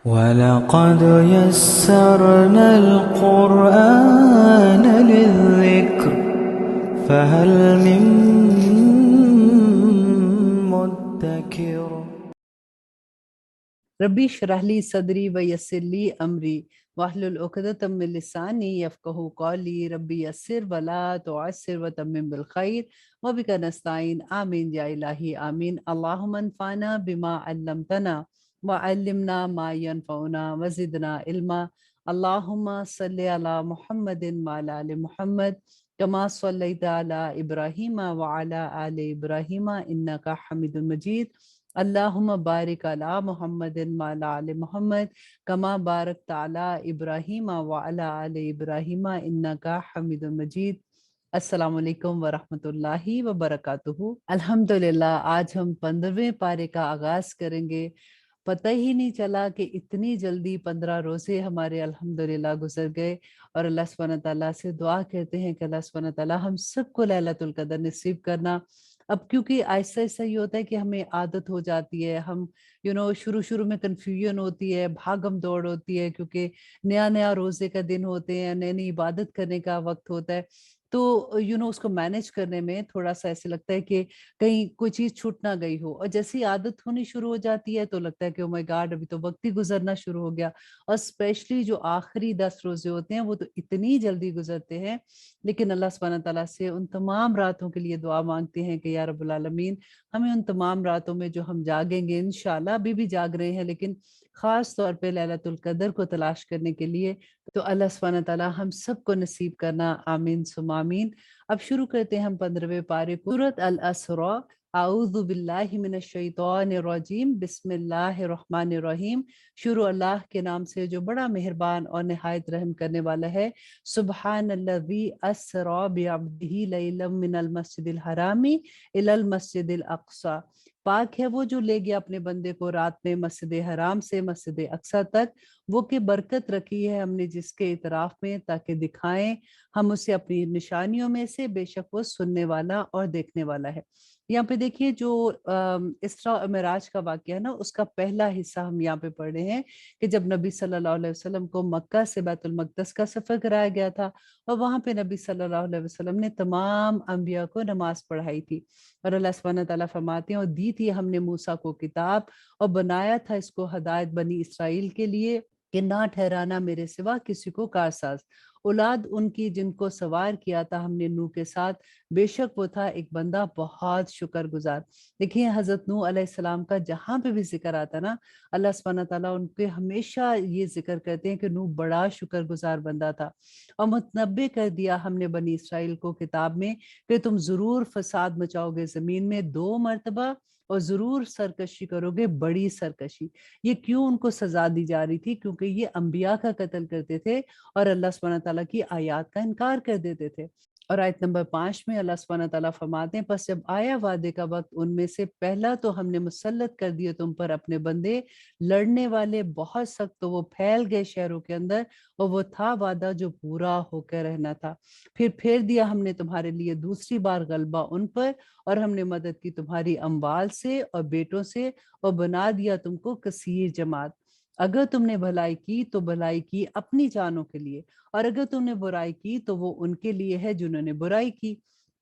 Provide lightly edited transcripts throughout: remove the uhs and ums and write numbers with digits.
وَلَقَدْ يَسَّرْنَا الْقُرْآنَ لِلذِّكْرِ فَهَلْ مِن مُّدَّكِرٍ ربی اشرح لی صدری ویسر لی امری واحلل عقدۃ من لسانی یفقہوا قولی ربی یسر ولا تعسر وتمم بالخیر وبک نستعین آمین یا الہی آمین اللہم انفعنا بما علمتنا وعلمنا ما ینفعنا وزدنا علما اللہم صلی علی محمد وعلی آل محمد کما صلیت علی ابراہیم وعلی آل ابراہیم انک حمید مجید اللہم بارک علی محمد وعلی آل محمد کما بارکت علی ابراہیم وعلی آل ابراہیم انک حمید مجید۔ السلام علیکم ورحمۃ اللہ وبرکاتہ۔ الحمدللہ آج ہم 15ویں پارے کا آغاز کریں گے۔ پتہ ہی نہیں چلا کہ اتنی جلدی 15 روزے ہمارے الحمدللہ گزر گئے، اور اللہ سبحانہ تعالیٰ سے دعا کرتے ہیں کہ اللہ سبحانہ تعالیٰ ہم سب کو لیلۃ القدر نصیب کرنا۔ اب کیونکہ آہستہ آہستہ یہ ہوتا ہے کہ ہمیں عادت ہو جاتی ہے، ہم شروع میں کنفیوژن ہوتی ہے، بھاگم دوڑ ہوتی ہے، کیونکہ نیا نیا روزے کا دن ہوتے ہیں، نئی نئی عبادت کرنے کا وقت ہوتا ہے، تو اس کو مینج کرنے میں تھوڑا سا ایسے لگتا ہے کہ کہیں کوئی چیز چھوٹ نہ گئی ہو، اور جیسی عادت ہونی شروع ہو جاتی ہے تو لگتا ہے کہ او مائی گاڈ ابھی تو وقت ہی گزرنا شروع ہو گیا۔ اور اسپیشلی جو آخری 10 روزے ہوتے ہیں وہ تو اتنی جلدی گزرتے ہیں، لیکن اللہ سبحانہ تعالیٰ سے ان تمام راتوں کے لیے دعا مانگتے ہیں کہ یا رب العالمین ہمیں ان تمام راتوں میں جو ہم جاگیں گے، انشاءاللہ ابھی بھی جاگ رہے ہیں لیکن خاص طور پہ لیلۃ القدر کو تلاش کرنے کے لیے، تو اللہ سبحانہ تعالیٰ ہم سب کو نصیب کرنا، آمین ثم آمین۔ اب شروع کرتے ہیں ہم 15ویں پارے کو۔ سورۃ الاسراء۔ اعوذ باللہ من الشیطان الرجیم، بسم اللہ الرحمن الرحیم۔ شروع اللہ کے نام سے جو بڑا مہربان اور نہایت رحم کرنے والا ہے۔ سبحان الذی اسریٰ بعبدہ لیلا من المسجد الحرام الی المسجد الاقصی۔ پاک ہے وہ جو لے گیا اپنے بندے کو رات میں مسجد حرام سے مسجد اقصی تک، وہ کہ برکت رکھی ہے ہم نے جس کے اطراف میں تاکہ دکھائیں ہم اسے اپنی نشانیوں میں سے، بے شک وہ سننے والا اور دیکھنے والا ہے۔ یہاں پہ دیکھیے جو اسراء اور معراج کا واقعہ ہے نا، اس کا پہلا حصہ ہم یہاں پہ پڑھ رہے ہیں کہ جب نبی صلی اللہ علیہ وسلم کو مکہ سے بیت المقدس کا سفر کرایا گیا تھا، اور وہاں پہ نبی صلی اللہ علیہ وسلم نے تمام انبیاء کو نماز پڑھائی تھی، اور اللہ سبحانہ تعالیٰ فرماتے ہیں اور دی تھی ہم نے موسیٰ کو کتاب، اور بنایا تھا اس کو ہدایت بنی اسرائیل کے لیے کہ نہ ٹھہرانا میرے سوا کسی کو کارساز۔ اولاد ان کی جن کو سوار کیا تھا ہم نے نوح کے ساتھ، بے شک وہ تھا ایک بندہ بہت شکر گزار۔ دیکھیے حضرت نوح علیہ السلام کا جہاں پہ بھی ذکر آتا نا، اللہ سبحانہ تعالیٰ ان کے ہمیشہ یہ ذکر کرتے ہیں کہ نوح بڑا شکر گزار بندہ تھا، اور متنبع کر دیا ہم نے بنی اسرائیل کو کتاب میں کہ تم ضرور فساد مچاؤ گے زمین میں 2 مرتبہ، اور ضرور سرکشی کرو گے، بڑی سرکشی۔ یہ کیوں ان کو سزا دی جا رہی تھی؟ کیونکہ یہ انبیاء کا قتل کرتے تھے اور اللہ سبحانہ تعالیٰ کی آیات کا انکار کر دیتے تھے۔ اور آیت نمبر 5 میں اللہ سبحانہ تعالیٰ فرماتے ہیں پس جب آیا وعدے کا وقت ان میں سے پہلا تو ہم نے مسلط کر دیے تم پر اپنے بندے لڑنے والے بہت سخت، تو وہ پھیل گئے شہروں کے اندر، اور وہ تھا وعدہ جو پورا ہو کے رہنا تھا۔ پھر دیا ہم نے تمہارے لیے دوسری بار غلبہ ان پر، اور ہم نے مدد کی تمہاری اموال سے اور بیٹوں سے، اور بنا دیا تم کو کثیر جماعت۔ اگر تم نے بھلائی کی تو بھلائی کی اپنی جانوں کے لیے، اور اگر تم نے برائی کی تو وہ ان کے لیے ہے جنہوں نے برائی کی۔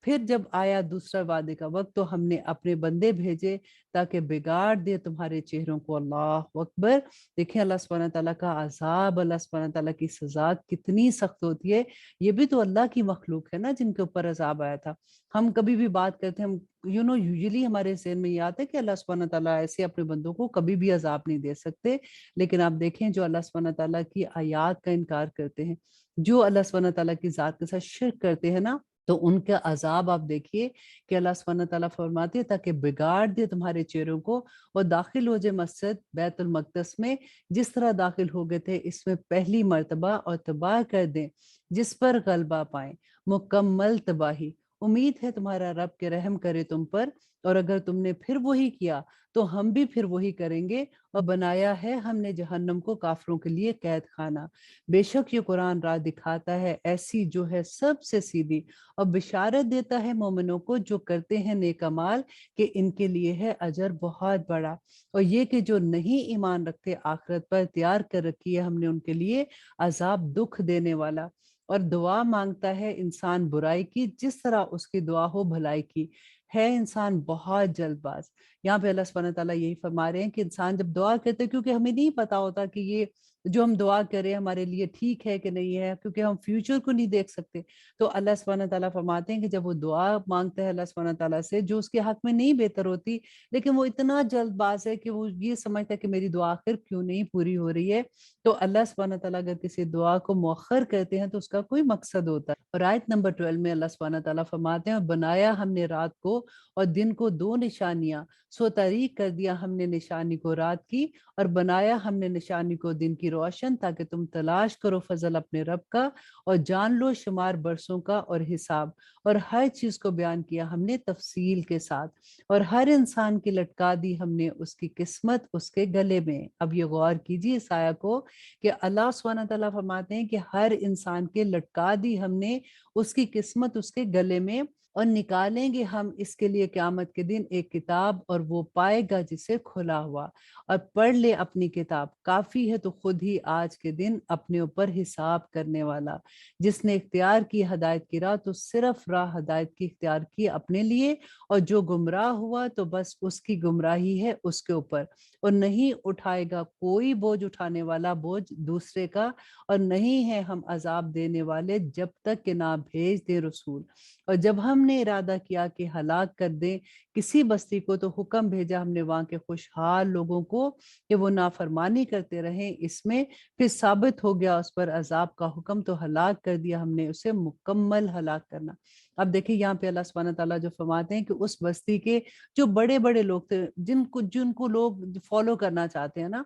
پھر جب آیا دوسرا وعدے کا وقت تو ہم نے اپنے بندے بھیجے تاکہ بگاڑ دے تمہارے چہروں کو۔ اللہ اکبر۔ دیکھیں اللہ سبحانہ تعالیٰ کا عذاب، اللہ سبحانہ تعالیٰ کی سزا کتنی سخت ہوتی ہے۔ یہ بھی تو اللہ کی مخلوق ہے نا جن کے اوپر عذاب آیا تھا۔ ہم کبھی بھی بات کرتے ہیں، ہم یوزلی ہمارے ذہن میں یہ آتا ہے کہ اللہ سبحانہ تعالیٰ ایسے اپنے بندوں کو کبھی بھی عذاب نہیں دے سکتے، لیکن آپ دیکھیں جو اللہ سبحانہ تعالیٰ کی آیات کا انکار کرتے ہیں، جو اللہ سبحانہ تعالیٰ کی ذات کے ساتھ شرک کرتے ہیں نا، تو ان کا عذاب آپ دیکھیے کہ اللہ سبحانہ تعالیٰ فرماتے ہیں تاکہ بگاڑ دے تمہارے چہروں کو، اور داخل ہو جائے مسجد بیت المقدس میں جس طرح داخل ہو گئے تھے اس میں پہلی مرتبہ، اور تباہ کر دیں جس پر غلبہ پائیں، مکمل تباہی۔ امید ہے تمہارا رب کے رحم کرے تم پر، اور اگر تم نے پھر وہی کیا تو ہم بھی پھر وہی کریں گے، اور بنایا ہے ہم نے جہنم کو کافروں کے لیے قید خانہ۔ بے شک یہ قرآن راہ دکھاتا ہے ایسی جو ہے سب سے سیدھی، اور بشارت دیتا ہے مومنوں کو جو کرتے ہیں نیک اعمال کہ ان کے لیے ہے اجر بہت بڑا، اور یہ کہ جو نہیں ایمان رکھتے آخرت پر تیار کر رکھی ہے ہم نے ان کے لیے عذاب دکھ دینے والا۔ اور دعا مانگتا ہے انسان برائی کی جس طرح اس کی دعا ہو بھلائی کی، ہے انسان بہت جلد باز۔ یہاں پہ اللہ سبحانہ تعالیٰ یہی فرما رہے ہیں کہ انسان جب دعا کرتے ہیں، کیونکہ ہمیں نہیں پتا ہوتا کہ یہ جو ہم دعا کریں ہمارے لیے ٹھیک ہے کہ نہیں ہے، کیونکہ ہم فیوچر کو نہیں دیکھ سکتے، تو اللہ سبحانہ تعالیٰ فرماتے ہیں کہ جب وہ دعا مانگتا ہے اللہ سبحانہ تعالیٰ سے جو اس کے حق میں نہیں بہتر ہوتی، لیکن وہ اتنا جلد باز ہے کہ وہ یہ سمجھتا ہے کہ میری دعا آخر کیوں نہیں پوری ہو رہی ہے، تو اللہ سبحانہ تعالیٰ اگر کسی دعا کو مؤخر کرتے ہیں تو اس کا کوئی مقصد ہوتا ہے۔ اور آیت نمبر 12 میں اللہ سبحانہ تعالیٰ فرماتے ہیں، اور بنایا ہم نے رات کو اور دن کو دو نشانیاں، سو طریق کر دیا ہم نے نشانی کو رات کی، اور بنایا ہم نے نشانی کو دن کی روشن، تاکہ تم تلاش کرو فضل اپنے رب کا اور جان لو شمار برسوں کا اور حساب، اور ہر چیز کو بیان کیا ہم نے تفصیل کے ساتھ، اور ہر انسان کی لٹکا دی ہم نے اس کی قسمت اس کے گلے میں۔ اب یہ غور کیجیے اس آیہ کو کہ اللہ سبحانہ تعالیٰ فرماتے ہیں کہ ہر انسان کے لٹکا دی ہم نے اس کی قسمت اس کے گلے میں، اور نکالیں گے ہم اس کے لیے قیامت کے دن ایک کتاب، اور وہ پائے گا جسے کھلا ہوا، اور پڑھ لے اپنی کتاب، کافی ہے تو خود ہی آج کے دن اپنے اوپر حساب کرنے والا۔ جس نے اختیار کی ہدایت کی راہ تو صرف راہ ہدایت کی اختیار کی اپنے لیے، اور جو گمراہ ہوا تو بس اس کی گمراہی ہے اس کے اوپر، اور نہیں اٹھائے گا کوئی بوجھ اٹھانے والا بوجھ دوسرے کا، اور نہیں ہے ہم عذاب دینے والے جب تک کہ نہ بھیج دے رسول۔ اور جب ہم نے ارادہ کیا کہ ہلاک کر دیں کسی بستی کو تو حکم بھیجا ہم نے وہاں کے خوشحال لوگوں کو کہ وہ نافرمانی کرتے رہیں اس میں، پھر ثابت ہو گیا اس پر عذاب کا حکم تو ہلاک کر دیا ہم نے اسے مکمل ہلاک کرنا۔ اب دیکھیں یہاں پہ اللہ سبحانہ تعالیٰ جو فرماتے ہیں کہ اس بستی کے جو بڑے بڑے لوگ تھے جن کو لوگ فالو کرنا چاہتے ہیں نا،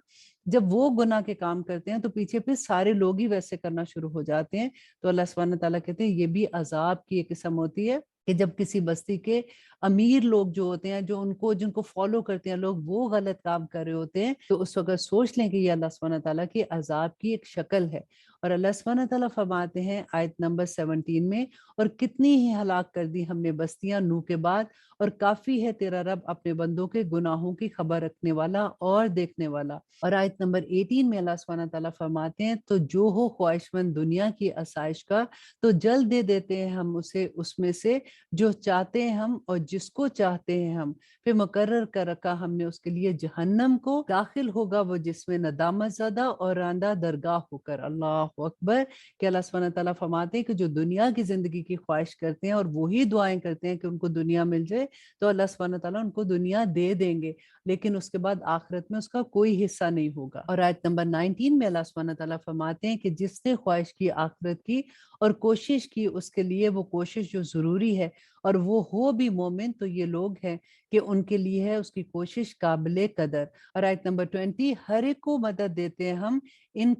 جب وہ گناہ کے کام کرتے ہیں تو پیچھے پھر سارے لوگ ہی ویسے کرنا شروع ہو جاتے ہیں، تو اللہ سبحانہ تعالیٰ کہتے ہیں یہ بھی عذاب کی ایک قسم ہوتی ہے کہ جب کسی بستی کے امیر لوگ جو ہوتے ہیں جو جن کو فالو کرتے ہیں لوگ وہ غلط کام کر رہے ہوتے ہیں، تو اس وقت سوچ لیں کہ یہ اللہ سبحانہ تعالیٰ کی عذاب کی ایک شکل ہے۔ اور اللہ سبحانہ تعالیٰ فرماتے ہیں آیت نمبر 17 میں، اور کتنی ہی ہلاک کر دی ہم نے بستیاں نوح کے بعد، اور کافی ہے تیرا رب اپنے بندوں کے گناہوں کی خبر رکھنے والا اور دیکھنے والا۔ اور آیت نمبر 18 میں اللہ سبحانہ تعالیٰ فرماتے ہیں، تو جو ہو خواہش مند دنیا کی آسائش کا تو جلد دے دیتے ہیں ہم اسے اس میں سے جو چاہتے ہیں ہم اور جس کو چاہتے ہیں ہم، پھر مقرر کر رکھا ہم نے اس کے لیے جہنم کو، داخل ہوگا وہ جس میں ندامت زدہ اور راندہ درگاہ ہو کر۔ اللہ اکبر، کہ اللہ سبحانہ تعالیٰ فرماتے ہیں کہ جو دنیا کی زندگی کی خواہش کرتے ہیں اور وہی دعائیں کرتے ہیں کہ ان کو دنیا مل جائے، تو اللہ سبحانہ تعالیٰ ان کو دنیا دے دیں گے، لیکن اس کے بعد آخرت میں اس کا کوئی حصہ نہیں ہوگا۔ اور آیت نمبر 19 میں اللہ سبحانہ تعالیٰ فرماتے ہیں کہ جس نے خواہش کی آخرت کی اور کوشش کی اس کے لیے وہ کوشش جو ضروری ہے، اور وہ ہو بھی مومن، تو یہ لوگ ہیں کہ ان کے لیے ہے اس کی کوشش قابل قدر۔ اور آیت نمبر 20، ہر ایک کو مدد دیتے ہیں ہم ان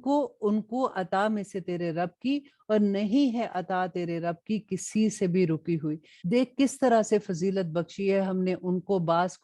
کو عطا میں سے تیرے رب کی، اور نہیں ہے عطا تیرے رب کی کسی سے بھی رکی ہوئی۔ دیکھ کس طرح سے فضیلت بخشی ہے ہم نے ان کو بعض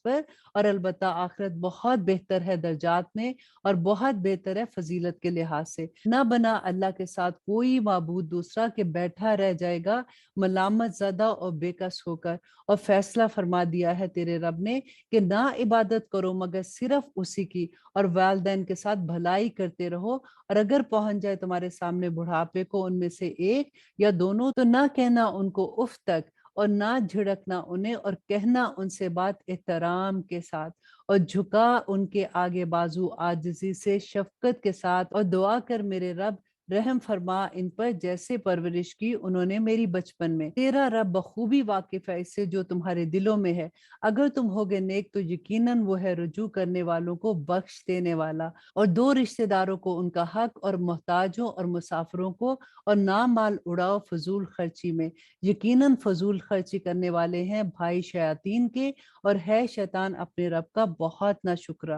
پر، اور البتہ آخرت بہت بہتر ہے درجات میں اور بہت بہتر ہے فضیلت کے لحاظ سے۔ نہ بنا اللہ کے ساتھ کوئی معبود دوسرا کہ بیٹھا رہ جائے گا ملامت زدہ اور بے کس ہو کر، اور فیصلہ فرما دیا ہے تیرے رب نے کہ نہ عبادت کرو مگر صرف اسی کی، اور والدین کے ساتھ بھلائی کرتے رہو، اور اگر پہنچ جائے تمہارے سامنے بڑھاپے کو ان میں سے ایک یا دونوں تو نہ کہنا ان کو اف تک، اور نہ جھڑکنا انہیں، اور کہنا ان سے بات احترام کے ساتھ، اور جھکا ان کے آگے بازو عاجزی سے شفقت کے ساتھ، اور دعا کر میرے رب رحم فرما ان پر جیسے پرورش کی انہوں نے میری بچپن میں۔ تیرا رب بخوبی واقف ہے اس سے جو تمہارے دلوں میں ہے، اگر تم ہوگے نیک تو یقیناً وہ ہے رجوع کرنے والوں کو بخش دینے والا۔ اور دو رشتہ داروں کو ان کا حق، اور محتاجوں اور مسافروں کو، اور نہ مال اڑاؤ فضول خرچی میں، یقیناً فضول خرچی کرنے والے ہیں بھائی شیاطین کے، اور ہے شیطان اپنے رب کا بہت نہ شکرا۔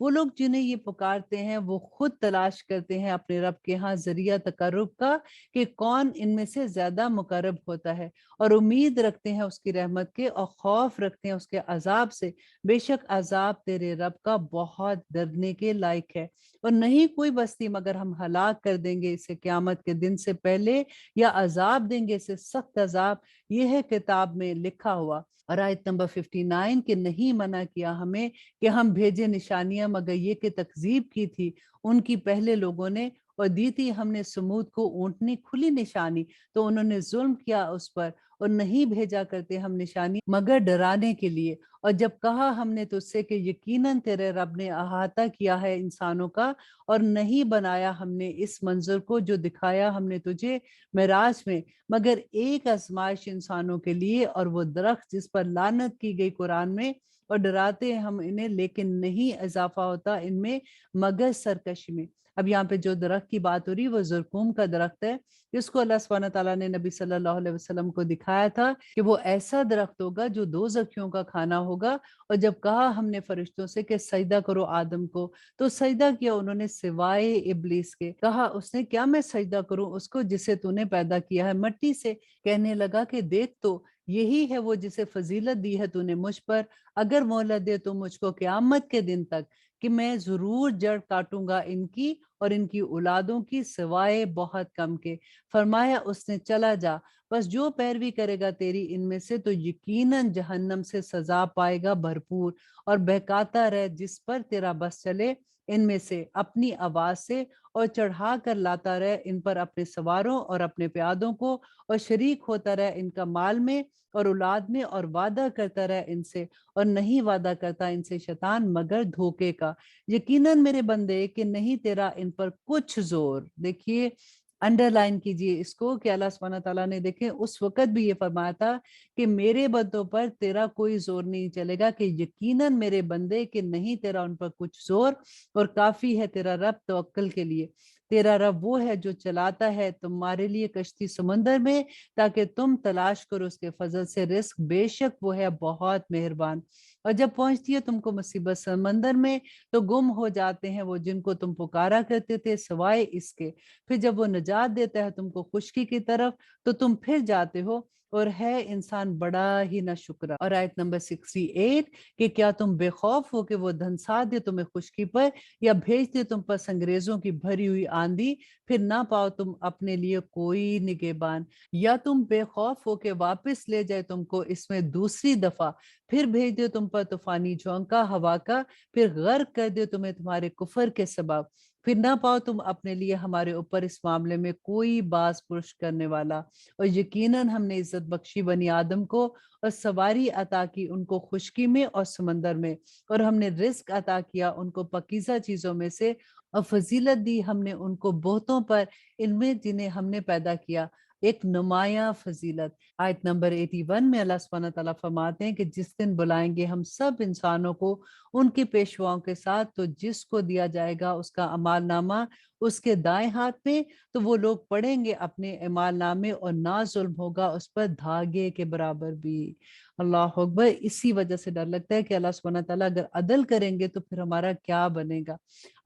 وہ لوگ جنہیں یہ پکارتے ہیں وہ خود تلاش کرتے ہیں اپنے رب کے ہاں ذریعہ تقرب کا کہ کون ان میں سے زیادہ مقرب ہوتا ہے، اور امید رکھتے ہیں اس کی رحمت کے اور خوف رکھتے ہیں اس کے عذاب سے۔ بے شک عذاب تیرے رب کا بہت ڈرنے کے لائق ہے، اور نہیں کوئی بستی مگر ہم ہلاک کر دیں گے اسے قیامت کے دن سے پہلے، یا عذاب دیں گے اسے سخت عذاب، یہ ہے کتاب میں لکھا ہوا۔ اور آیت نمبر 59 کہ نہیں منع کیا ہمیں کہ ہم بھیجے نشانیاں مگر یہ کہ تکذیب کی تھی ان کی پہلے لوگوں نے، اور دی تھی ہم نے سمود کو اونٹنی کھلی نشانی تو انہوں نے ظلم کیا اس پر، اور نہیں بھیجا کرتے ہم نشانی مگر ڈرانے کے لیے۔ اور جب کہا ہم نے تجھ سے کہ یقیناً تیرے رب نے احاطہ کیا ہے انسانوں کا، اور نہیں بنایا ہم نے اس منظر کو جو دکھایا ہم نے تجھے معراج میں مگر ایک آزمائش انسانوں کے لیے، اور وہ درخت جس پر لعنت کی گئی قرآن میں، اور ڈراتے ہیں ہم انہیں لیکن نہیں اضافہ ہوتا ان میں مگر سرکشی میں۔ اب یہاں پہ جو درخت کی بات ہو رہی وہ زرکوم کا درخت ہے، جس کو اللہ سبحانہ تعالیٰ نے نبی صلی اللہ علیہ وسلم کو دکھایا تھا کہ وہ ایسا درخت ہوگا جو دوزخیوں کا کھانا ہوگا۔ اور جب کہا ہم نے فرشتوں سے کہ سجدہ کرو آدم کو تو سجدہ کیا انہوں نے سوائے ابلیس کے۔ کہا اس نے کیا میں سجدہ کروں اس کو جسے تو نے پیدا کیا ہے مٹی سے؟ کہنے لگا کہ دیکھ تو یہی ہے وہ جسے فضیلت دی ہے تو نے مجھ پر، اگر مہلت دے تو مجھ کو قیامت کے دن تک کہ میں ضرور جڑ کاٹوں گا ان کی اور ان کی اولادوں کی سوائے بہت کم کے۔ فرمایا اس نے چلا جا، بس جو پیروی کرے گا تیری ان میں سے تو یقیناً جہنم سے سزا پائے گا بھرپور، اور بہکاتا رہ جس پر تیرا بس چلے ان میں سے اپنی آواز سے، اور چڑھا کر لاتا رہ ان پر اپنے سواروں اور اپنے پیادوں کو، اور شریک ہوتا رہ ان کا مال میں اور اولاد میں، اور وعدہ کرتا رہ ان سے، اور نہیں وعدہ کرتا ان سے شیطان مگر دھوکے کا۔ یقیناً میرے بندے کہ نہیں تیرا ان پر کچھ زور۔ دیکھیے انڈر لائن کیجئے اس کو کہ اللہ سبحانہ تعالیٰ نے دیکھیں اس وقت بھی یہ فرمایا تھا کہ میرے بندوں پر تیرا کوئی زور نہیں چلے گا، کہ یقیناً میرے بندے کہ نہیں تیرا ان پر کچھ زور، اور کافی ہے تیرا رب توکل کے لیے۔ تیرا رب وہ ہے جو چلاتا ہے تمہارے لیے کشتی سمندر میں تاکہ تم تلاش کرو اس کے فضل سے رزق، بے شک وہ ہے بہت مہربان۔ اور جب پہنچتی ہے تم کو مصیبت سمندر میں تو گم ہو جاتے ہیں وہ جن کو تم پکارا کرتے تھے سوائے اس کے، پھر جب وہ نجات دیتا ہے تم کو خشکی کی طرف تو تم پھر جاتے ہو، اور ہے انسان بڑا ہی نہ شکرا۔ اور آیت نمبر 68 کہ کیا تم بے خوف ہو کہ وہ دھنسا دے تمہیں خشکی پر، یا بھیج دے تم پر سنگریزوں کی بھری ہوئی آندھی، پھر نہ پاؤ تم اپنے لیے کوئی نگہبان، یا تم بے خوف ہو کہ واپس لے جائے تم کو اس میں دوسری دفعہ، پھر بھیج دے تم پر طوفانی جھونکا ہوا کا، پھر غرق کر دے تمہیں تمہارے کفر کے سبب، پھر نہ پاؤ تم اپنے لیے ہمارے اوپر اس معاملے میں کوئی باز پرش کرنے والا۔ اور یقیناً ہم نے عزت بخشی بنی آدم کو اور سواری عطا کی ان کو خشکی میں اور سمندر میں، اور ہم نے رزق عطا کیا ان کو پاکیزہ چیزوں میں سے، اور فضیلت دی ہم نے ان کو بہتوں پر ان میں جنہیں ہم نے پیدا کیا، ایک نمایاں فضیلت۔ آیت نمبر 81 میں اللہ سبحانہ تعالیٰ فرماتے ہیں کہ جس دن بلائیں گے ہم سب انسانوں کو ان کے پیشواؤں کے ساتھ، تو جس کو دیا جائے گا اس کا اعمال نامہ اس کے دائیں ہاتھ میں، تو وہ لوگ پڑھیں گے اپنے اعمال نامے اور نہ ظلم ہوگا اس پر دھاگے کے برابر بھی۔ اللہ اکبر۔ اسی وجہ سے ڈر لگتا ہے کہ اللہ سبحانہ تعالیٰ اگر عدل کریں گے تو پھر ہمارا کیا بنے گا۔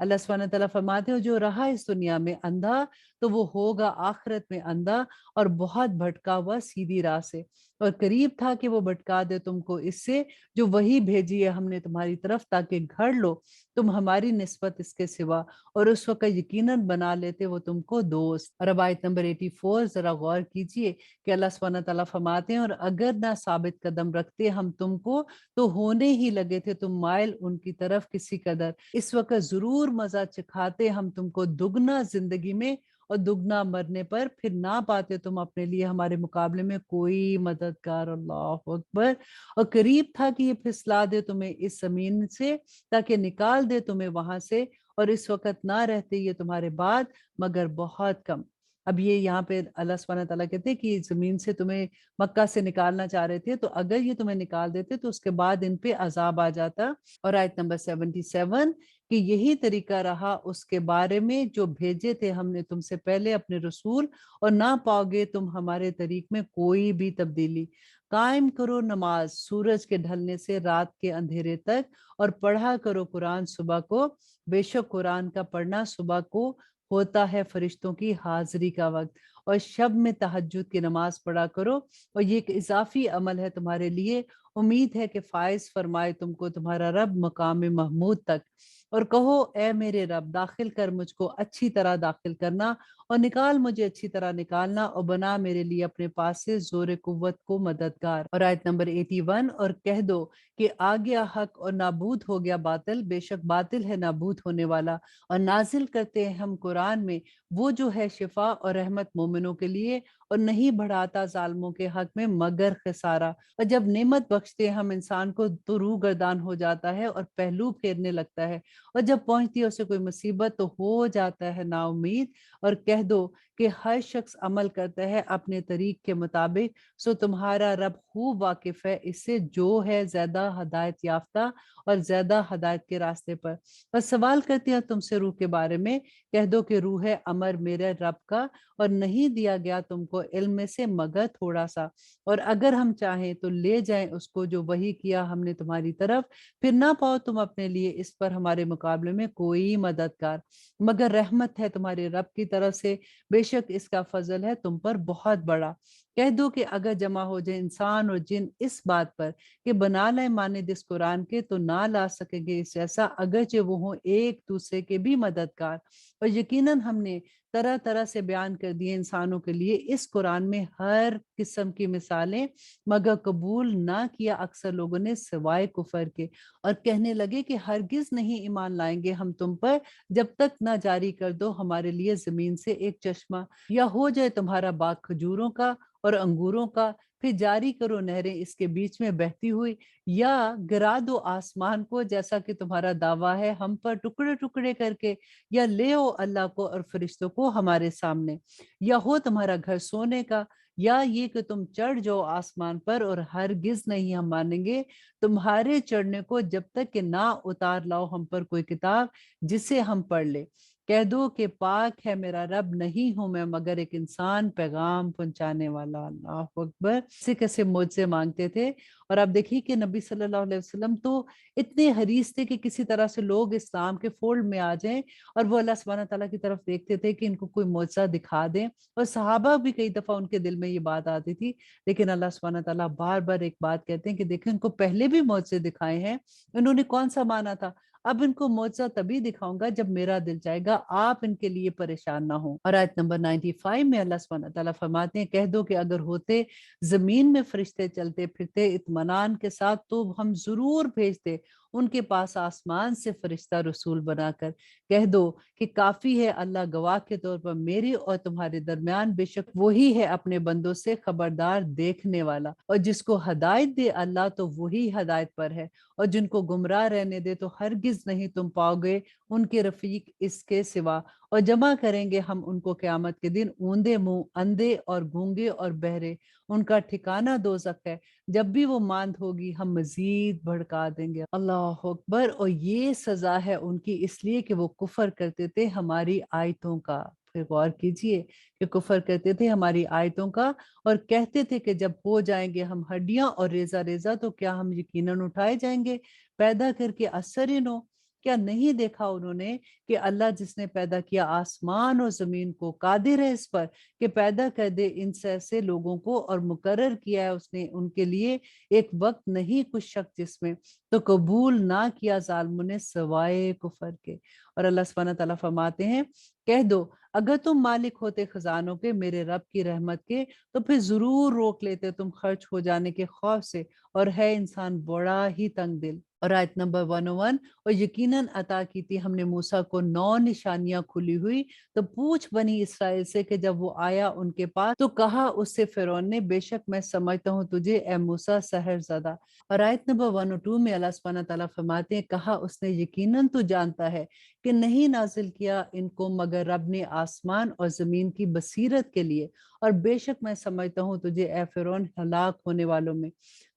اللہ سبحانہ تعالیٰ فرماتے ہیں جو رہا اس دنیا میں اندھا تو وہ ہوگا آخرت میں اندھا، اور بہت بھٹکا ہوا سیدھی راہ سے، اور قریب تھا کہ وہ بھٹکا دے تم کو اس سے جو وہی بھیجی ہے ہم نے تمہاری طرف تاکہ گھڑ لو تم ہماری نسبت اس کے سوا، اور اس وقت یقیناً بنا لیتے وہ تم کو دوست۔ اور اب آیت نمبر 84 ذرا غور کیجئے کہ اللہ سبحانہ تعالیٰ فرماتے ہیں اور اگر نہ ثابت قدم رکھتے ہم تم کو تو ہونے ہی لگے تھے تم مائل ان کی طرف کسی قدر، اس وقت ضرور مزہ چکھاتے ہم تم کو دگنا زندگی میں اور دگنا مرنے پر، پھر نہ پاتے تم اپنے لیے ہمارے مقابلے میں کوئی مددگار۔ اللہ اکبر۔ اور قریب تھا کہ یہ پھسلا دے تمہیں اس زمین سے تاکہ نکال دے تمہیں وہاں سے، اور اس وقت نہ رہتے یہ تمہارے بعد مگر بہت کم۔ اب یہ یہاں پہ اللہ سبحانہ تعالیٰ کہتے ہیں کہ زمین سے تمہیں مکہ سے نکالنا چاہ رہے تھے، تو اگر یہ تمہیں نکال دیتے تو اس کے بعد ان پہ عذاب آ جاتا۔ اور آیت نمبر 77 کہ یہی طریقہ رہا اس کے بارے میں جو بھیجے تھے ہم نے تم سے پہلے اپنے رسول، اور نہ پاؤ گے تم ہمارے طریق میں کوئی بھی تبدیلی۔ قائم کرو نماز سورج کے ڈھلنے سے رات کے اندھیرے تک، اور پڑھا کرو قرآن صبح کو، بے شک قرآن کا پڑھنا صبح کو ہوتا ہے فرشتوں کی حاضری کا وقت، اور شب میں تہجد کی نماز پڑھا کرو، اور یہ ایک اضافی عمل ہے تمہارے لیے، امید ہے کہ فائز فرمائے تم کو تمہارا رب مقام محمود تک۔ اور کہو اے میرے رب، داخل کر مجھ کو اچھی طرح داخل کرنا، اور نکال مجھے اچھی طرح نکالنا، اور بنا میرے لیے اپنے پاس سے زور قوت کو مددگار۔ اور آیت نمبر 81، اور کہہ دو کہ آ گیا حق اور نابود ہو گیا باطل، بے شک باطل ہے نابود ہونے والا، اور نازل کرتے ہیں ہم قرآن میں وہ جو ہے شفا اور رحمت مومنوں کے لیے، اور نہیں بڑھاتا ظالموں کے حق میں مگر خسارہ۔ اور جب نعمت بخشتے ہیں ہم انسان کو تو روح گردان ہو جاتا ہے اور پہلو پھیرنے لگتا ہے، اور جب پہنچتی ہے اسے کوئی مصیبت تو ہو جاتا ہے نا امید۔ اور کہہ دو کہ ہر شخص عمل کرتا ہے اپنے طریق کے مطابق، سو تمہارا رب خوب واقف ہے اس سے جو ہے زیادہ ہدایت یافتہ اور زیادہ ہدایت کے راستے پر۔ بس سوال کرتی ہیں تم سے روح کے بارے میں، کہہ دو کہ روح ہے امر میرے رب کا، اور نہیں دیا گیا تم کو علم میں سے مگر تھوڑا سا، اور اگر ہم چاہیں تو لے جائیں اس کو جو وحی کیا ہم نے تمہاری طرف، پھر نہ پاؤ تم اپنے لیے اس پر ہمارے مقابلے میں کوئی مددگار، مگر رحمت ہے تمہارے رب کی طرف سے، بے شک اس کا فضل ہے تم پر بہت بڑا۔ کہہ دو کہ اگر جمع ہو جائے انسان اور جن اس بات پر کہ بنا لائیں مانند اس قرآن کے، تو نہ لا سکیں گے اس جیسا، اگرچہ وہ ہوں ایک دوسرے کے بھی مددگار۔ اور یقیناً ہم نے طرح طرح سے بیان کر دیے انسانوں کے لیے اس قرآن میں ہر قسم کی مثالیں، مگر قبول نہ کیا اکثر لوگوں نے سوائے کفر کے، اور کہنے لگے کہ ہرگز نہیں ایمان لائیں گے ہم تم پر جب تک نہ جاری کر دو ہمارے لیے زمین سے ایک چشمہ، یا ہو جائے تمہارا باغ کھجوروں کا اور انگوروں کا، پھر جاری کرو نہریں اس کے بیچ میں بہتی ہوئی، یا گرا دو آسمان کو جیسا کہ تمہارا دعویٰ ہے ہم پر ٹکڑے ٹکڑے کر کے، یا لے او اللہ کو اور فرشتوں کو ہمارے سامنے، یا ہو تمہارا گھر سونے کا، یا یہ کہ تم چڑھ جاؤ آسمان پر، اور ہرگز نہیں ہم مانیں گے تمہارے چڑھنے کو جب تک کہ نہ اتار لاؤ ہم پر کوئی کتاب جسے ہم پڑھ لے۔ کہہ دو کہ پاک ہے میرا رب، نہیں ہوں میں مگر ایک انسان پیغام پہنچانے والا۔ اللہ اکبر، کیسے کیسے معجزے مانگتے تھے۔ اور آپ دیکھیے کہ نبی صلی اللہ علیہ وسلم تو اتنے حریص تھے کہ کسی طرح سے لوگ اسلام کے فولڈ میں آ جائیں، اور وہ اللہ سبحانہ تعالیٰ کی طرف دیکھتے تھے کہ ان کو کوئی معجزہ دکھا دیں، اور صحابہ بھی کئی دفعہ ان کے دل میں یہ بات آتی تھی، لیکن اللہ سبحانہ تعالیٰ بار بار ایک بات کہتے ہیں کہ دیکھیں ان کو پہلے بھی معجزے دکھائے ہیں، انہوں نے کون سا مانا تھا، اب ان کو معجزہ تبھی دکھاؤں گا جب میرا دل چاہے گا، آپ ان کے لیے پریشان نہ ہوں۔ اور آیت نمبر 95 میں اللہ سبحانہ تعالیٰ فرماتے ہیں، کہہ دو کہ اگر ہوتے زمین میں فرشتے چلتے پھرتے اطمینان کے ساتھ تو ہم ضرور بھیجتے ان کے پاس آسمان سے فرشتہ رسول بنا کر۔ کہہ دو کہ کافی ہے اللہ گواہ کے طور پر میری اور تمہارے درمیان، بے شک وہی ہے اپنے بندوں سے خبردار دیکھنے والا، اور جس کو ہدایت دے اللہ تو وہی ہدایت پر ہے، اور جن کو گمراہ رہنے دے تو ہرگز نہیں تم پاؤ گے ان کے رفیق اس کے سوا۔ اور جمع کریں گے ہم ان کو قیامت کے دن اوندے منہ، اندھے اور گونگے اور بہرے، ان کا ٹھکانہ دوزخ ہے، جب بھی وہ ماند ہوگی ہم مزید بھڑکا دیں گے۔ اللہ اکبر، اور یہ سزا ہے ان کی اس لیے کہ وہ کفر کرتے تھے ہماری آیتوں کا۔ پھر غور کیجئے کہ کفر کرتے تھے ہماری آیتوں کا، اور کہتے تھے کہ جب ہو جائیں گے ہم ہڈیاں اور ریزہ ریزہ تو کیا ہم یقیناً اٹھائے جائیں گے پیدا کر کے اثر نو۔ کیا نہیں دیکھا انہوں نے کہ اللہ جس نے پیدا کیا آسمان اور زمین کو قادر ہے اس پر کہ پیدا کر دے ان سے ایسے لوگوں کو، اور مقرر کیا ہے اس نے ان کے لیے ایک وقت نہیں کچھ شک جس میں تو قبول نہ کیا ظالموں نے سوائے کفر کے۔ اور اللہ سبحانہ تعالیٰ فرماتے ہیں، کہہ دو اگر تم مالک ہوتے خزانوں کے میرے رب کی رحمت کے تو پھر ضرور روک لیتے تم خرچ ہو جانے کے خوف سے، اور ہے انسان بڑا ہی تنگ دل۔ اور آیت نمبر 101، اور یقیناً عطا کی تھی ہم نے موسیٰ کو 9 نشانیاں کھلی ہوئی، تو پوچھ بنی اسرائیل سے کہ جب وہ آیا ان کے پاس تو کہا اس سے فرعون نے، بے شک میں سمجھتا ہوں تجھے اے موسیٰ سحر زدہ۔ اور آیت نمبر 102 میں اللہ سبحانہ تعالیٰ فرماتے ہیں، کہا اس نے یقیناً تو جانتا ہے کہ نہیں نازل کیا ان کو مگر رب نے آسمان اور زمین کی بصیرت کے لیے، اور بے شک میں سمجھتا ہوں تجھے اے فرعون ہلاک ہونے والوں میں۔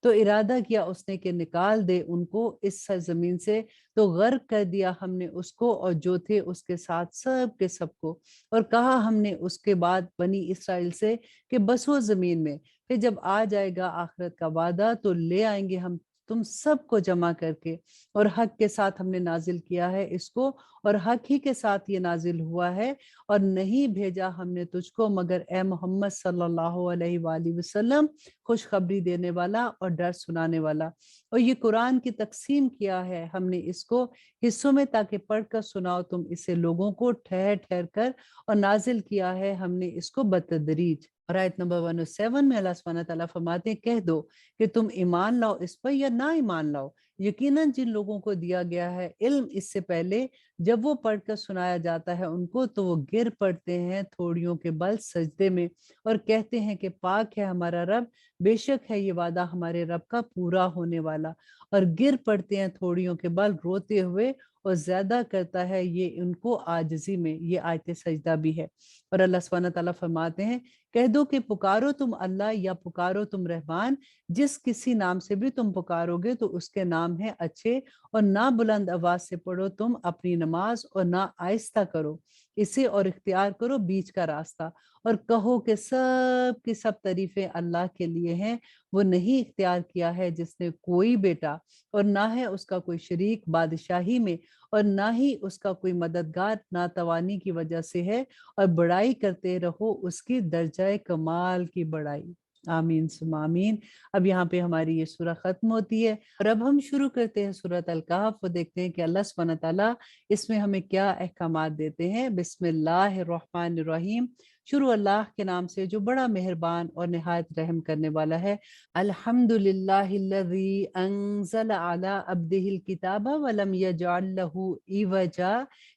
تو ارادہ کیا اس نے کہ نکال دے ان کو اس سرزمین سے، تو غرق کر دیا ہم نے اس کو اور جو تھے اس کے ساتھ سب کے سب کو۔ اور کہا ہم نے اس کے بعد بنی اسرائیل سے کہ بسو زمین میں پھر جب آ جائے گا آخرت کا وعدہ تو لے آئیں گے ہم تم سب کو جمع کر کے، اور حق کے ساتھ ہم نے نازل کیا ہے اس کو، اور حق ہی کے ساتھ یہ نازل ہوا ہے، اور نہیں بھیجا ہم نے تجھ کو مگر اے محمد صلی اللہ علیہ وآلہ وسلم خوشخبری دینے والا اور ڈر سنانے والا۔ اور یہ قرآن کی تقسیم کیا ہے ہم نے اس کو حصوں میں تاکہ پڑھ کر سناؤ تم اسے لوگوں کو ٹھہر ٹھہر کر، اور نازل کیا ہے ہم نے اس کو بتدریج۔ اور آیت نمبر 107 میں اللہ سبحانہ تعالیٰ فرماتے ہیں کہہ دو کہ تم ایمان لاؤ اس پر یا نہ ایمان لاؤ، یقیناً جن لوگوں کو دیا گیا ہے علم اس سے پہلے، جب وہ پڑھ کر سنایا جاتا ہے ان کو تو وہ گر پڑتے ہیں تھوڑیوں کے بل سجدے میں، اور کہتے ہیں کہ پاک ہے ہمارا رب، بے شک ہے یہ وعدہ ہمارے رب کا پورا ہونے والا، اور گر پڑتے ہیں تھوڑیوں کے بل روتے ہوئے، اور زیادہ کرتا ہے یہ ان کو عاجزی میں۔ یہ آیت سجدہ بھی ہے۔ اور اللہ سبحانہ تعالیٰ فرماتے ہیں کہہ دو کہ پکارو تم اللہ یا پکارو تم رحمان، جس کسی نام سے بھی تم پکارو گے تو اس کے نام ہیں اچھے، اور نہ بلند آواز سے پڑھو تم اپنی نماز، اور نہ آہستہ کرو اسے، اور اختیار کرو بیچ کا راستہ، اور کہو کہ سب کی سب تعریفیں اللہ کے لیے ہیں، وہ نہیں اختیار کیا ہے جس نے کوئی بیٹا، اور نہ ہے اس کا کوئی شریک بادشاہی میں، اور نہ ہی اس کا کوئی مددگار ناتوانی کی وجہ سے ہے، اور بڑائی کرتے رہو اس کی درجہ کمال کی بڑائی۔ آمین ثم آمین۔ اب یہاں پہ ہماری یہ سورہ ختم ہوتی ہے، اور اب ہم شروع کرتے ہیں سورۃ الکہف، وہ دیکھتے ہیں کہ اللہ سبحانہ تعالیٰ اس میں ہمیں کیا احکامات دیتے ہیں۔ بسم اللہ الرحمن الرحیم، شروع اللہ کے نام سے جو بڑا مہربان اور نہایت رحم کرنے والا ہے۔ الحمد للہ الذی انزل علی عبدہ الکتاب ولم یجعل لہ عوجا،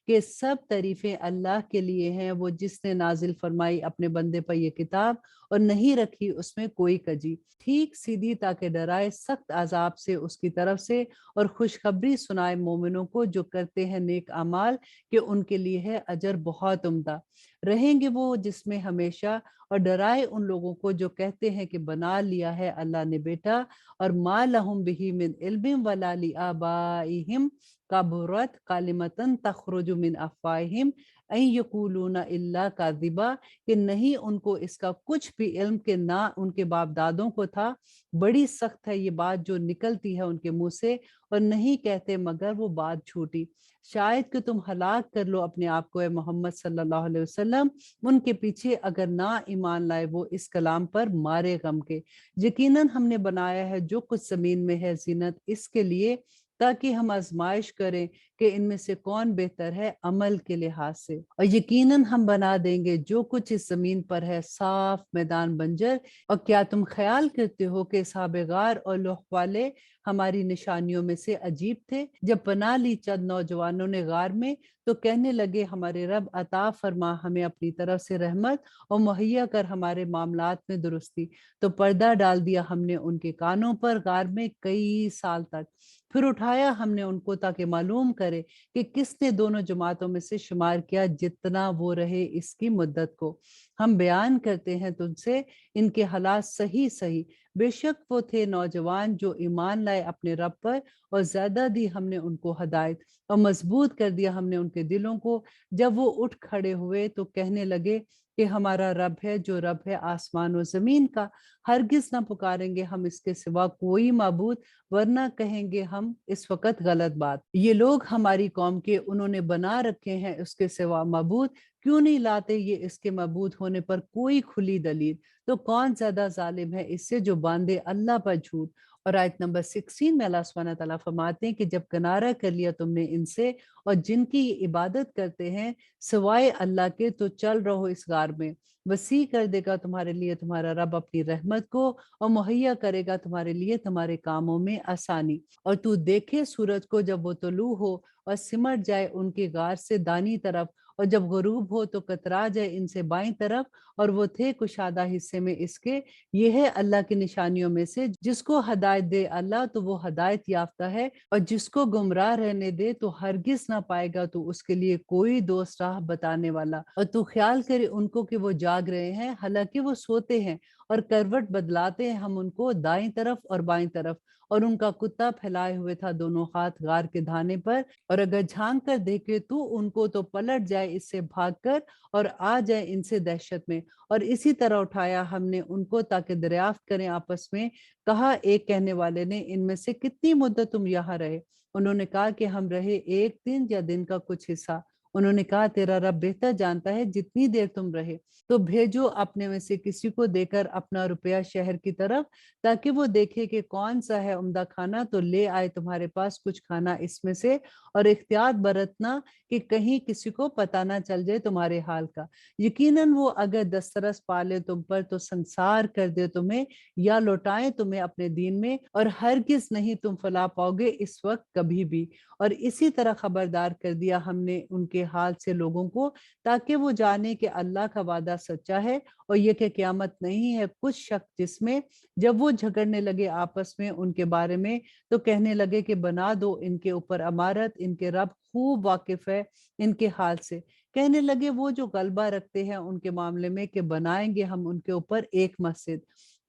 کہ سب تعریفیں اللہ کے لیے ہیں، وہ جس نے نازل فرمائی اپنے بندے پر یہ کتاب، اور نہیں رکھی اس میں کوئی کجی، ٹھیک سیدھی تاکہ ڈرائے سخت عذاب سے اس کی طرف سے، اور خوشخبری سنائے مومنوں کو جو کرتے ہیں نیک اعمال کہ ان کے لیے ہے اجر بہت عمدہ، رہیں گے وہ جس میں ہمیشہ، اور ڈرائے ان لوگوں کو جو کہتے ہیں کہ بنا لیا ہے اللہ نے بیٹا، اور ما لہم بہ من علم ولا لآبائہم کبرت کلمۃ تخرج من افواہہم ان یقولون الا کاذبا، کہ نہیں ان کو اس کا کچھ بھی علم کہ نہ ان کے باپ دادوں کو تھا، بڑی سخت ہے یہ بات جو نکلتی ہے ان کے منہ سے، اور نہیں کہتے مگر وہ بات جھوٹی، شاید کہ تم ہلاک کر لو اپنے آپ کو اے محمد صلی اللہ علیہ وسلم ان کے پیچھے اگر نہ ایمان لائے وہ اس کلام پر مارے غم کے۔ یقیناً ہم نے بنایا ہے جو کچھ زمین میں ہے زینت اس کے لیے، تاکہ ہم آزمائش کریں کہ ان میں سے کون بہتر ہے عمل کے لحاظ سے، اور یقیناً ہم بنا دیں گے جو کچھ اس زمین پر ہے صاف میدان بنجر۔ اور کیا تم خیال کرتے ہو کہ اصحاب غار اور لوح والے ہماری نشانیوں میں سے عجیب تھے؟ جب پناہ لی چند نوجوانوں نے غار میں تو کہنے لگے ہمارے رب عطا فرما ہمیں اپنی طرف سے رحمت، اور مہیا کر ہمارے معاملات میں درستی، تو پردہ ڈال دیا ہم نے ان کے کانوں پر غار میں کئی سال تک، پھر اٹھایا ہم نے ان کو تاکہ معلوم کرے کہ کس نے دونوں جماعتوں میں سے شمار کیا جتنا وہ رہے اس کی مدت کو۔ ہم بیان کرتے ہیں تجھ سے ان کے حالات صحیح صحیح، بے شک وہ تھے نوجوان جو ایمان لائے اپنے رب پر، اور زیادہ دی ہم نے ان کو ہدایت، اور مضبوط کر دیا ہم نے ان کے دلوں کو، جب وہ اٹھ کھڑے ہوئے تو کہنے لگے کہ ہمارا رب ہے جو رب ہے آسمان و زمین کا، ہرگز نہ پکاریں گے ہم اس کے سوا کوئی معبود، ورنہ کہیں گے ہم اس وقت غلط بات، یہ لوگ ہماری قوم کے انہوں نے بنا رکھے ہیں اس کے سوا معبود، کیوں نہیں لاتے یہ اس کے معبود ہونے پر کوئی کھلی دلیل، تو کون زیادہ ظالم ہے اس سے جو باندھے اللہ پر جھوٹ۔ اور آیت نمبر 16 میں اللہ سبحانہ تعالیٰ فرماتے ہیں کہ جب کنارہ کر لیا تم نے ان سے اور جن کی یہ عبادت کرتے ہیں سوائے اللہ کے، تو چل رہو اس غار میں، وسیع کر دے گا تمہارے لیے تمہارا رب اپنی رحمت کو، اور مہیا کرے گا تمہارے لیے تمہارے کاموں میں آسانی۔ اور تو دیکھے سورج کو جب وہ طلوع ہو اور سمٹ جائے ان کے غار سے دانی طرف، اور جب غروب ہو تو کترا جائے ان سے بائیں طرف، اور وہ تھے کشادہ حصے میں اس کے۔ یہ ہے اللہ کی نشانیوں میں سے، جس کو ہدایت دے اللہ تو وہ ہدایت یافتہ ہے، اور جس کو گمراہ رہنے دے تو ہرگز نہ پائے گا تو اس کے لیے کوئی دوست راہ بتانے والا۔ اور تو خیال کرے ان کو کہ وہ جاگ رہے ہیں حالانکہ وہ سوتے ہیں، اور کروٹ بدلاتے ہیں ہم ان کو دائیں طرف اور بائیں طرف، اور ان کا کتا پھیلائے ہوئے تھا دونوں ہاتھ غار کے دھانے پر، اور اگر جھانک کر دیکھے تو ان کو تو پلٹ جائے اس سے بھاگ کر اور آ جائے ان سے دہشت میں، اور اسی طرح اٹھایا ہم نے ان کو تاکہ دریافت کریں آپس میں۔ کہا ایک کہنے والے نے، ان میں سے کتنی مدت تم یہاں رہے؟ انہوں نے کہا کہ ہم رہے ایک دن یا دن کا کچھ حصہ۔ انہوں نے کہا تیرا رب بہتر جانتا ہے جتنی دیر تم رہے، تو بھیجو اپنے میں سے کسی کو دے کر اپنا روپیہ شہر کی طرف، تاکہ وہ دیکھے کہ کون سا ہے عمدہ کھانا، تو لے آئے تمہارے پاس کچھ کھانا اس میں سے، اور احتیاط برتنا کہ کہیں کسی کو پتہ نہ چل جائے تمہارے حال کا۔ یقیناً وہ اگر دسترس پالے تم پر تو سنسار کر دے تمہیں، یا لوٹائیں تمہیں اپنے دین میں، اور ہرگز نہیں تم فلاح پاؤ گے اس وقت کبھی بھی۔ اور اسی طرح خبردار کر دیا ہم نے ان کے حال سے لوگوں کو، تاکہ وہ جانے کہ اللہ کا وعدہ سچا ہے، اور یہ کہ قیامت نہیں ہے کچھ شک جس میں۔ جب وہ جھگڑنے لگے آپس میں ان کے بارے میں، تو کہنے لگے کہ بنا دو ان کے اوپر عمارت، ان کے رب خوب واقف ہے ان کے حال سے۔ کہنے لگے وہ جو غلبہ رکھتے ہیں ان کے معاملے میں کہ بنائیں گے ہم ان کے اوپر ایک مسجد۔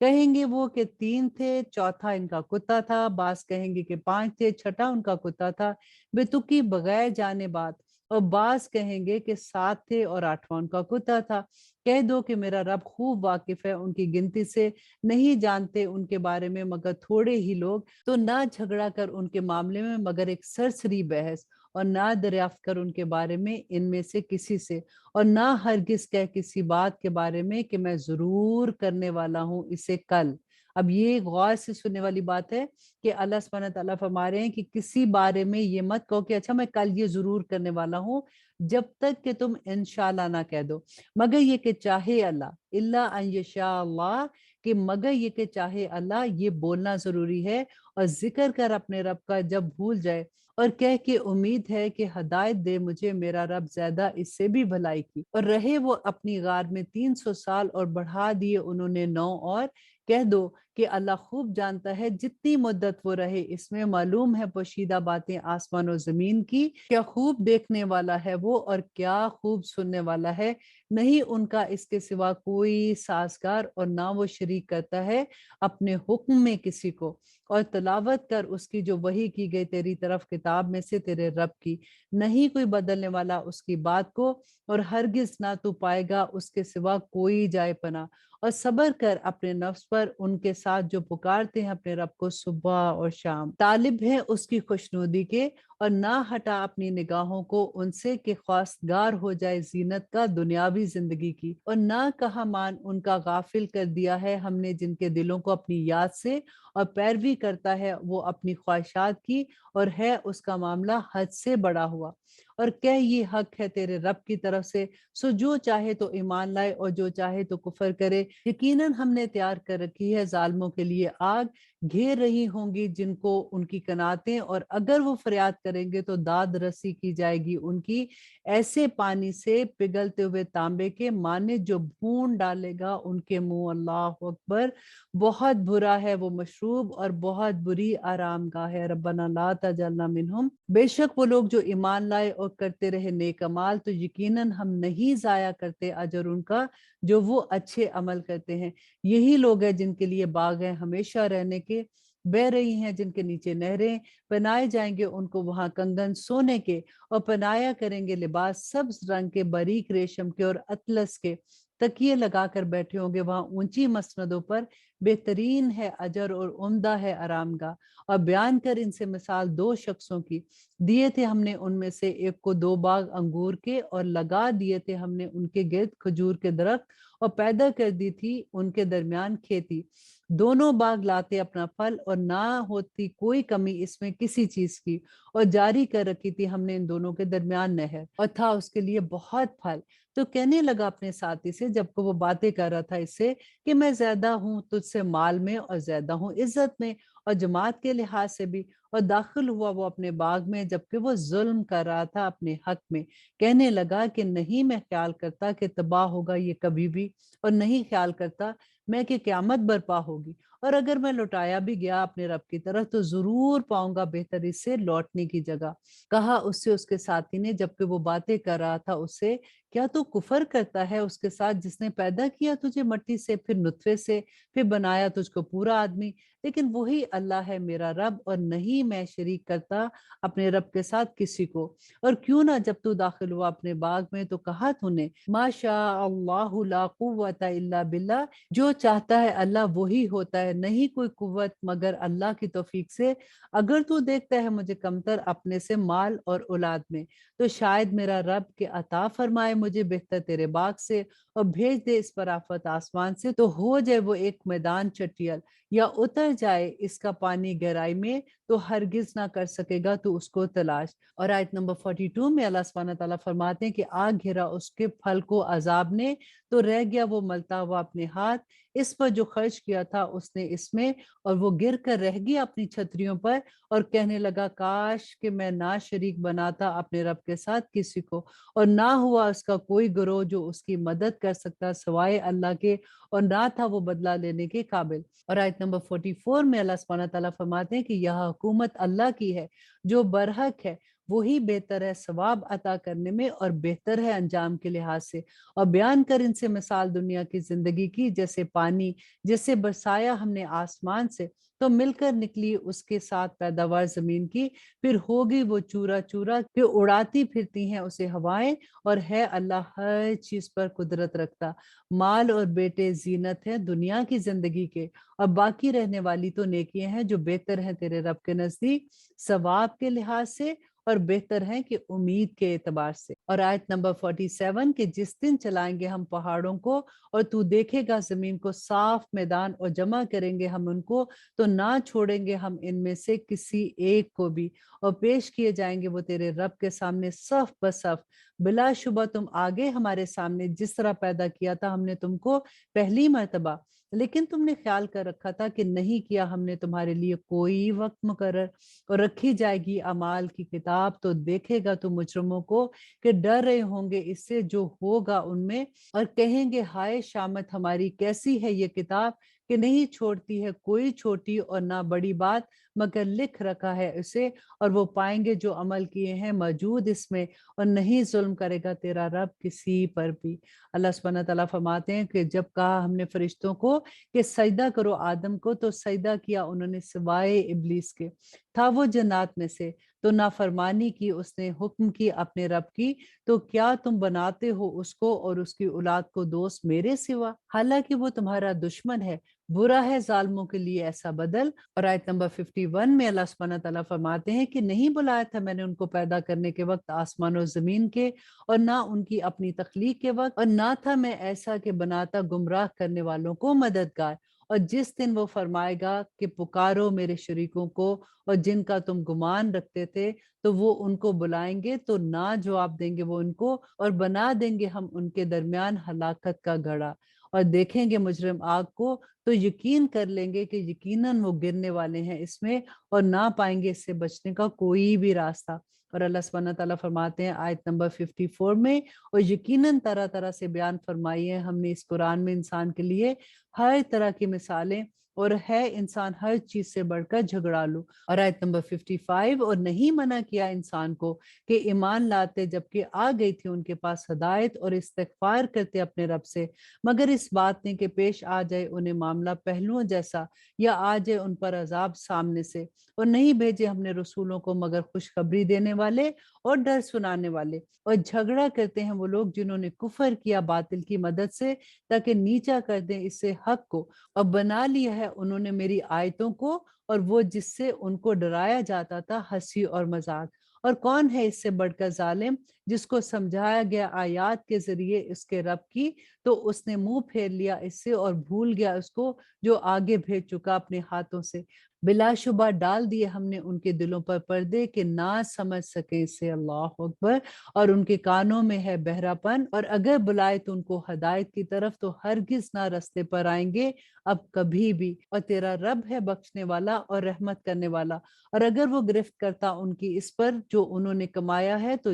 کہیں گے وہ کہ 3 تھے، چوتھا ان کا کتا تھا، بعض کہیں گے کہ 5 تھے، چھٹا ان کا کتا تھا، بے تکی بغیر جانے بات، اور بعض کہیں گے کہ 7 تھے اور 8واں ان کا کتا تھا۔ کہہ دو کہ میرا رب خوب واقف ہے ان کی گنتی سے، نہیں جانتے ان کے بارے میں مگر تھوڑے ہی لوگ، تو نہ جھگڑا کر ان کے معاملے میں مگر ایک سرسری بحث، اور نہ دریافت کر ان کے بارے میں ان میں سے کسی سے، اور نہ ہرگز کہہ کسی بات کے بارے میں کہ میں ضرور کرنے والا ہوں اسے کل۔ اب یہ غور سے سننے والی بات ہے کہ اللہ سبحانہ تعالیٰ فرما رہے ہیں کہ کسی بارے میں یہ مت کہو کہ اچھا میں کل یہ ضرور کرنے والا ہوں، جب تک کہ تم انشاءاللہ نہ کہہ دو، مگر یہ کہ چاہے اللہ، الا ان یشاء اللہ، کہ مگر یہ کہ چاہے اللہ، یہ بولنا ضروری ہے۔ اور ذکر کر اپنے رب کا جب بھول جائے، اور کہہ کہ امید ہے کہ ہدایت دے مجھے میرا رب زیادہ اس سے بھی بھلائی کی۔ اور رہے وہ اپنی غار میں 300 سال، اور بڑھا دیے انہوں نے 9 اور۔ کہہ دو کہ اللہ خوب جانتا ہے جتنی مدت وہ رہے اس میں، معلوم ہے پوشیدہ باتیں آسمان و زمین کی، کیا خوب دیکھنے والا ہے وہ اور کیا خوب سننے والا ہے۔ نہیں ان کا اس کے سوا کوئی سازگار، اور نہ وہ شریک کرتا ہے اپنے حکم میں کسی کو۔ اور تلاوت کر اس کی جو وحی کی گئی تیری طرف کتاب میں سے تیرے رب کی، نہیں کوئی بدلنے والا اس کی بات کو، اور ہرگز نہ تو پائے گا اس کے سوا کوئی جائے پناہ۔ اور صبر کر اپنے نفس پر ان کے ساتھ جو پکارتے ہیں اپنے رب کو صبح اور شام، طالب ہے اس کی خوشنودی کے، اور نہ ہٹا اپنی نگاہوں کو ان سے کہ خواستگار ہو جائے زینت کا دنیاوی زندگی کی۔ اور نہ کہا مان ان کا غافل کر دیا ہے ہم نے جن کے دلوں کو اپنی یاد سے، اور پیروی کرتا ہے وہ اپنی خواہشات کی، اور ہے اس کا معاملہ حد سے بڑا ہوا۔ اور کہہ یہ حق ہے تیرے رب کی طرف سے، سو جو چاہے تو ایمان لائے اور جو چاہے تو کفر کرے۔ یقیناً ہم نے تیار کر رکھی ہے ظالموں کے لیے آگ، گھیر رہی ہوں گی جن کو ان کی قناتیں، اور اگر وہ فریاد کریں گے تو داد رسی کی جائے گی ان کی، ایسے پانی سے پگھلتے ہوئے تانبے کے مانے جو بھون ڈالے گا ان کے منہ۔ اللہ اکبر، بہت برا ہے وہ مشروب اور بہت بری آرام گاہ ہے۔ ربنا لا تجعلنا منہم، بے شک وہ لوگ جو ایمان لائے اور کرتے رہے نیک اعمال، تو یقیناً ہم نہیں ضائع کرتے اجر ان کا جو وہ اچھے عمل کرتے ہیں۔ یہی لوگ ہیں جن کے لیے باغ ہیں ہمیشہ رہنے کے، بہ رہی ہیں جن کے نیچے نہریں، پہنائے جائیں گے ان کو وہاں کنگن سونے کے، اور پہنایا کریں گے لباس سبز رنگ کے، باریک ریشم کے اور اطلس کے، تکیے لگا کر بیٹھے ہوں گے وہاں اونچی مسندوں پر، بہترین ہے اجر اور عمدہ ہے آرام گاہ۔ اور بیان کر ان سے مثال 2 شخصوں کی، دیے تھے ہم نے ان میں سے ایک کو 2 باغ انگور کے، اور لگا دیے تھے ہم نے ان کے گرد کھجور کے درخت، اور پیدا کر دی تھی ان کے درمیان کھیتی، دونوں باغ لاتے اپنا پھل، اور نہ ہوتی کوئی کمی اس میں کسی چیز کی، اور جاری کر رکھی تھی ہم نے ان دونوں کے درمیان نہر، اور تھا اس کے لیے بہت پھل۔ تو کہنے لگا اپنے ساتھی سے جب کہ وہ باتیں کر رہا تھا اس سے، کہ میں زیادہ ہوں تجھ سے مال میں، اور زیادہ ہوں عزت میں اور جماعت کے لحاظ سے بھی۔ اور داخل ہوا وہ اپنے باغ میں جبکہ وہ ظلم کر رہا تھا اپنے حق میں، کہنے لگا کہ نہیں میں خیال کرتا کہ تباہ ہوگا یہ کبھی بھی، اور نہیں خیال کرتا میں کہ قیامت برپا ہوگی، اور اگر میں لوٹایا بھی گیا اپنے رب کی طرف تو ضرور پاؤں گا بہتر اس سے لوٹنے کی جگہ۔ کہا اس سے اس کے ساتھی نے جبکہ وہ باتیں کر رہا تھا اس سے، کیا تو کفر کرتا ہے اس کے ساتھ جس نے پیدا کیا تجھے مٹی سے، پھر نطفے سے، پھر بنایا تجھ کو پورا آدمی؟ لیکن وہی اللہ ہے میرا رب، اور نہیں میں شریک کرتا اپنے رب کے ساتھ کسی کو۔ اور کیوں نہ جب تو داخل ہوا اپنے باغ میں تو کہا تو نے ما شاء اللہ لا قوت الا باللہ، جو چاہتا ہے اللہ وہی ہوتا ہے، نہیں کوئی قوت مگر اللہ کی توفیق سے۔ اگر تو دیکھتا ہے مجھے کمتر اپنے سے مال اور اولاد میں تو شاید میرا رب کے عطا فرمائے مجھے بہتر تیرے باغ سے، اور بھیج دے اس پر آفت آسمان سے تو ہو جائے وہ ایک میدان چٹیل، یا اتر جائے اس کا پانی گہرائی میں تو ہرگز نہ کر سکے گا تو اس کو تلاش۔ اور آیت نمبر 42 میں اللہ سبحانہ تعالیٰ فرماتے ہیں کہ آگ گھرا اس کے پھل کو عذاب نے تو رہ گیا وہ ملتا ہوا اپنے ہاتھ، اس پر جو خرچ کیا تھا اس نے اس میں، اور وہ گر کر رہ گیا اپنی چھتریوں پر، اور کہنے لگا کاش کہ میں نہ شریک بناتا اپنے رب کے ساتھ کسی کو، اور نہ ہوا اس کا کوئی گروہ جو اس کی مدد کر سکتا سوائے اللہ کے، اور نہ تھا وہ بدلہ لینے کے قابل۔ اور آیت نمبر 44 میں اللہ سبحانہ تعالیٰ فرماتے ہیں کہ یہ حکومت اللہ کی ہے جو برحق ہے، وہی بہتر ہے ثواب عطا کرنے میں اور بہتر ہے انجام کے لحاظ سے۔ اور بیان کر ان سے مثال دنیا کی زندگی کی، جیسے پانی جسے برسایا ہم نے آسمان سے تو مل کر نکلی اس کے ساتھ پیداوار زمین کی، پھر ہوگی وہ چورا چورا کہ اڑاتی پھرتی ہیں اسے ہوائیں، اور ہے اللہ ہر چیز پر قدرت رکھتا۔ مال اور بیٹے زینت ہے دنیا کی زندگی کے، اور باقی رہنے والی تو نیکیاں ہیں جو بہتر ہیں تیرے رب کے نزدیک ثواب کے لحاظ سے، اور بہتر ہیں کہ امید کے اعتبار سے۔ اور آیت نمبر 47 کہ جس دن چلائیں گے ہم پہاڑوں کو اور تو دیکھے گا زمین کو صاف میدان، اور جمع کریں گے ہم ان کو تو نہ چھوڑیں گے ہم ان میں سے کسی ایک کو بھی، اور پیش کیے جائیں گے وہ تیرے رب کے سامنے صف بصف۔ بلا شبہ تم آگے ہمارے سامنے جس طرح پیدا کیا تھا ہم نے تم کو پہلی مرتبہ، لیکن تم نے خیال کر رکھا تھا کہ نہیں کیا ہم نے تمہارے لیے کوئی وقت مقرر، اور رکھی جائے گی اعمال کی کتاب تو دیکھے گا تو مجرموں کو کہ ڈر رہے ہوں گے اس سے جو ہوگا ان میں، اور کہیں گے ہائے شامت ہماری، کیسی ہے یہ کتاب کہ نہیں چھوڑتی ہے کوئی چھوٹی اور نہ بڑی بات مگر لکھ رکھا ہے اسے، اور وہ پائیں گے جو عمل کیے ہیں موجود اس میں، اور نہیں ظلم کرے گا تیرا رب کسی پر بھی۔ اللہ سبحانہ تعالیٰ فرماتے ہیں کہ جب کہا ہم نے فرشتوں کو کہ سجدہ کرو آدم کو تو سجدہ کیا انہوں نے سوائے ابلیس کے، تھا وہ جنات میں سے تو نافرمانی کی اس نے، حکم کی اپنے رب کی، تو کیا تم بناتے ہو اس کو اور اس کی اولاد کو دوست میرے سوا، حالانکہ وہ تمہارا دشمن ہے، برا ہے ظالموں کے لیے ایسا بدل۔ اور آیت نمبر 51 میں اللہ سبحانہ تعالیٰ فرماتے ہیں کہ نہیں بلایا تھا میں نے ان کو پیدا کرنے کے وقت آسمان و زمین کے، اور نہ ان کی اپنی تخلیق کے وقت، اور نہ تھا میں ایسا کہ بناتا گمراہ کرنے والوں کو مددگار۔ اور جس دن وہ فرمائے گا کہ پکارو میرے شریکوں کو اور جن کا تم گمان رکھتے تھے تو وہ ان کو بلائیں گے تو نہ جواب دیں گے وہ ان کو، اور بنا دیں گے ہم ان کے درمیان ہلاکت کا گڑھا، اور دیکھیں گے مجرم آگ کو تو یقین کر لیں گے کہ یقیناً وہ گرنے والے ہیں اس میں، اور نہ پائیں گے اس سے بچنے کا کوئی بھی راستہ۔ اور اللہ سبحانہ تعالیٰ فرماتے ہیں آیت نمبر 54 میں، اور یقیناً طرح طرح سے بیان فرمائی ہے ہم نے اس قرآن میں انسان کے لیے ہر طرح کی مثالیں، اور ہے انسان ہر چیز سے بڑھ کر جھگڑالو۔ اور آیت نمبر 55 اور نہیں منع کیا انسان کو کہ ایمان لاتے جبکہ آ گئی تھی ان کے پاس ہدایت، اور استغفار کرتے اپنے رب سے، مگر اس بات نے کہ پیش آ جائے انہیں معاملہ پہلوؤں جیسا، یا آ جائے ان پر عذاب سامنے سے۔ اور نہیں بھیجے ہم نے رسولوں کو مگر خوشخبری دینے والے اور ڈر سنانے والے، اور جھگڑا کرتے ہیں وہ لوگ جنہوں نے کفر کیا باطل کی مدد سے تاکہ نیچا کر دیں اس سے حق کو، اور بنا لیا ہے انہوں نے میری آیتوں کو اور وہ جس سے ان کو ڈرایا جاتا تھا ہنسی اور مذاق۔ اور کون ہے اس سے بڑھ کر ظالم جس کو سمجھایا گیا آیات کے ذریعے اس کے رب کی تو اس نے منہ پھیر لیا اس سے اور بھول گیا اس کو جو آگے بھیج چکا اپنے ہاتھوں سے۔ بلا شبہ ڈال دیے ہم نے ان کے دلوں پر پردے کہ نہ سمجھ سکے اسے، اللہ اکبر، اور ان کے کانوں میں ہے بہرا پن، اور اگر بلائے تو ان کو ہدایت کی طرف تو ہرگز نہ رستے پر آئیں گے اب کبھی بھی۔ اور تیرا رب ہے بخشنے والا اور رحمت کرنے والا، اور اگر وہ گرفت کرتا ان کی اس پر جو انہوں نے کمایا ہے تو